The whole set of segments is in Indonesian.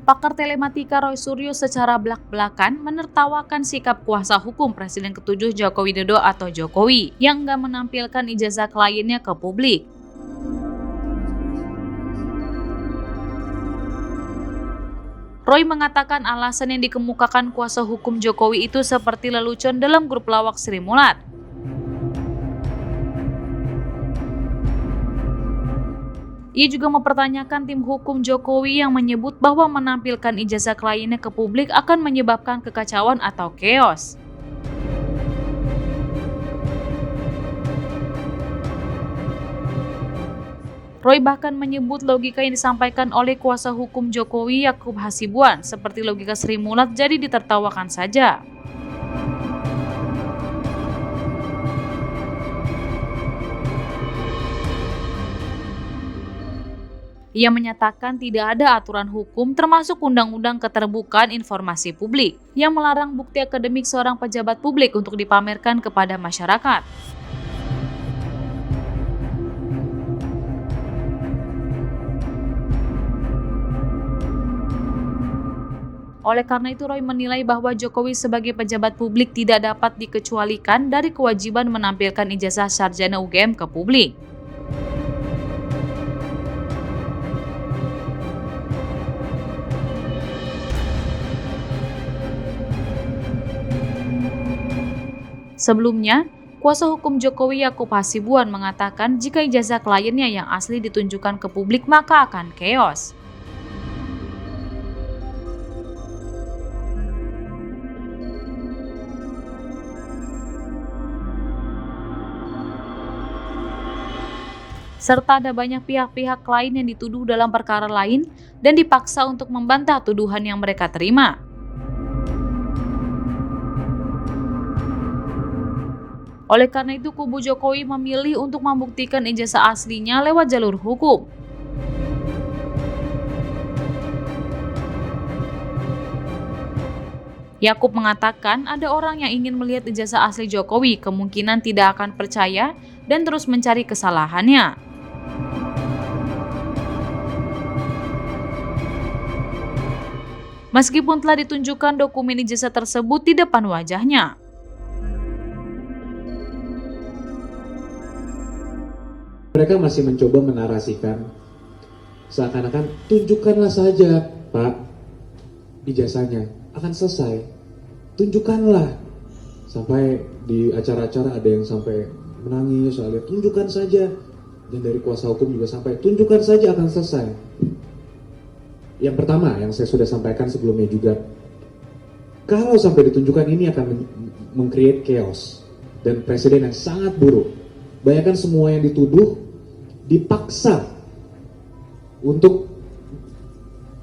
Pakar telematika Roy Suryo secara belak-belakan menertawakan sikap kuasa hukum Presiden ke-7 Joko Widodo atau Jokowi yang enggak menampilkan ijazah kliennya ke publik. Roy mengatakan alasan yang dikemukakan kuasa hukum Jokowi itu seperti lelucon dalam grup lawak Sri Mulat. Ia juga mempertanyakan tim hukum Jokowi yang menyebut bahwa menampilkan ijazah kliennya ke publik akan menyebabkan kekacauan atau chaos. Roy bahkan menyebut logika yang disampaikan oleh kuasa hukum Jokowi Yakub Hasibuan seperti logika Sri Mulat jadi ditertawakan saja. Ia menyatakan tidak ada aturan hukum termasuk Undang-Undang Keterbukaan Informasi Publik yang melarang bukti akademik seorang pejabat publik untuk dipamerkan kepada masyarakat. Oleh karena itu, Roy menilai bahwa Jokowi sebagai pejabat publik tidak dapat dikecualikan dari kewajiban menampilkan ijazah sarjana UGM ke publik. Sebelumnya, kuasa hukum Jokowi Yakub Hasibuan mengatakan jika ijazah kliennya yang asli ditunjukkan ke publik maka akan chaos. Serta ada banyak pihak-pihak lain yang dituduh dalam perkara lain dan dipaksa untuk membantah tuduhan yang mereka terima. Oleh karena itu, kubu Jokowi memilih untuk membuktikan ijazah aslinya lewat jalur hukum. Yakub mengatakan ada orang yang ingin melihat ijazah asli Jokowi kemungkinan tidak akan percaya dan terus mencari kesalahannya. Meskipun telah ditunjukkan dokumen ijazah tersebut di depan wajahnya. Mereka masih mencoba menarasikan seakan-akan tunjukkanlah saja Pak ijazahnya akan selesai, tunjukkanlah. Sampai di acara-acara ada yang sampai menangis soalnya tunjukkan saja, dan dari kuasa hukum juga sampai tunjukkan saja akan selesai. Yang pertama yang saya sudah sampaikan sebelumnya juga, kalau sampai ditunjukkan ini akan meng-create chaos dan presiden yang sangat buruk. Bayangkan semua yang dituduh dipaksa untuk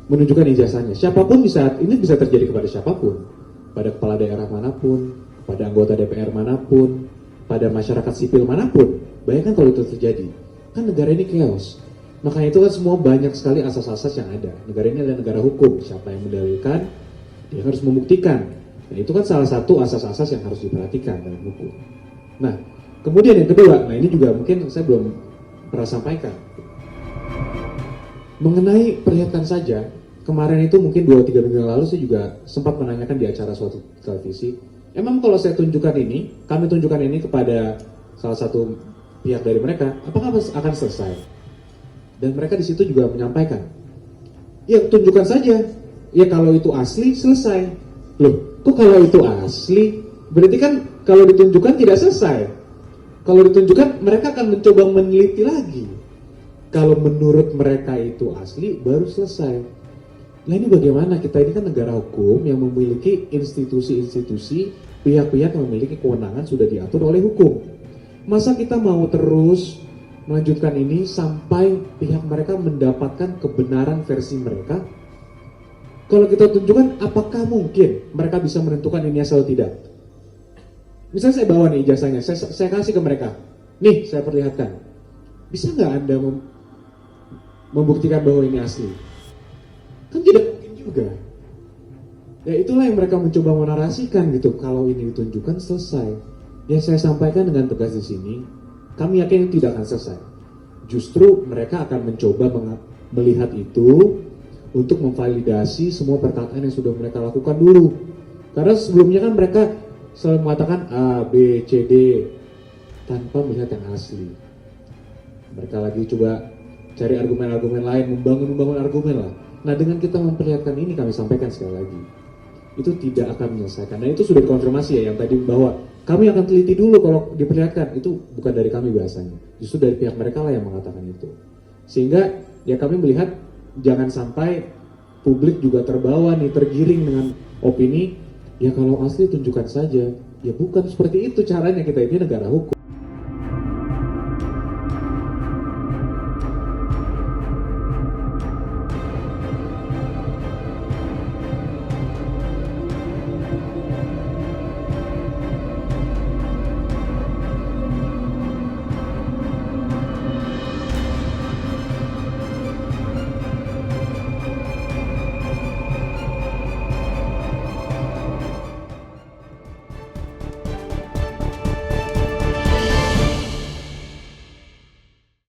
menunjukkan ijazahnya. Siapapun ini bisa terjadi kepada siapapun, pada kepala daerah manapun, pada anggota DPR manapun, pada masyarakat sipil manapun. Bayangkan kalau itu terjadi, kan negara ini chaos. Makanya itu kan semua banyak sekali asas-asas yang ada. Negara ini adalah negara hukum. Siapa yang mendalilkan, dia harus membuktikan. Nah itu kan salah satu asas-asas yang harus diperhatikan dalam hukum. Nah kemudian yang kedua, nah ini juga mungkin saya belum pernah sampaikan. Mengenai perlihatkan saja, kemarin itu mungkin 2-3 minggu yang lalu saya juga sempat menanyakan di acara suatu televisi, emang kalau saya tunjukkan ini, kami tunjukkan ini kepada salah satu pihak dari mereka, apakah akan selesai? Dan mereka di situ juga menyampaikan, ya tunjukkan saja, ya kalau itu asli selesai. Loh, kok kalau itu asli? Berarti kan kalau ditunjukkan tidak selesai. Kalau ditunjukkan mereka akan mencoba meneliti lagi. Kalau menurut mereka itu asli baru selesai. Nah ini bagaimana? Kita ini kan negara hukum yang memiliki institusi-institusi, pihak-pihak yang memiliki kewenangan sudah diatur oleh hukum. Masa kita mau terus melanjutkan ini sampai pihak mereka mendapatkan kebenaran versi mereka? Kalau kita tunjukkan, apakah mungkin mereka bisa menentukan ini asal tidak? Misalnya saya bawa nih ijazahnya, saya kasih ke mereka. Nih, saya perlihatkan. Bisa nggak Anda membuktikan bahwa ini asli? Kan tidak mungkin juga. Ya itulah yang mereka mencoba menarasikan gitu. Kalau ini ditunjukkan selesai. Yang saya sampaikan dengan tegas di sini, kami yakin tidak akan selesai. Justru mereka akan mencoba melihat itu untuk memvalidasi semua perkataan yang sudah mereka lakukan dulu. Karena sebelumnya kan mereka selalu mengatakan A, B, C, D tanpa melihat yang asli. Mereka lagi coba cari argumen-argumen lain, membangun argumen lah. Nah, dengan kita memperlihatkan ini, kami sampaikan sekali lagi, itu tidak akan menyelesaikan. Dan itu sudah dikonfirmasi ya, yang tadi bahwa kami akan teliti dulu kalau diperlihatkan. Itu bukan dari kami bahasanya, justru dari pihak mereka lah yang mengatakan itu. Sehingga ya kami melihat jangan sampai publik juga terbawa nih, tergiring dengan opini, ya kalau asli tunjukkan saja. Ya bukan seperti itu caranya, kita ini negara hukum.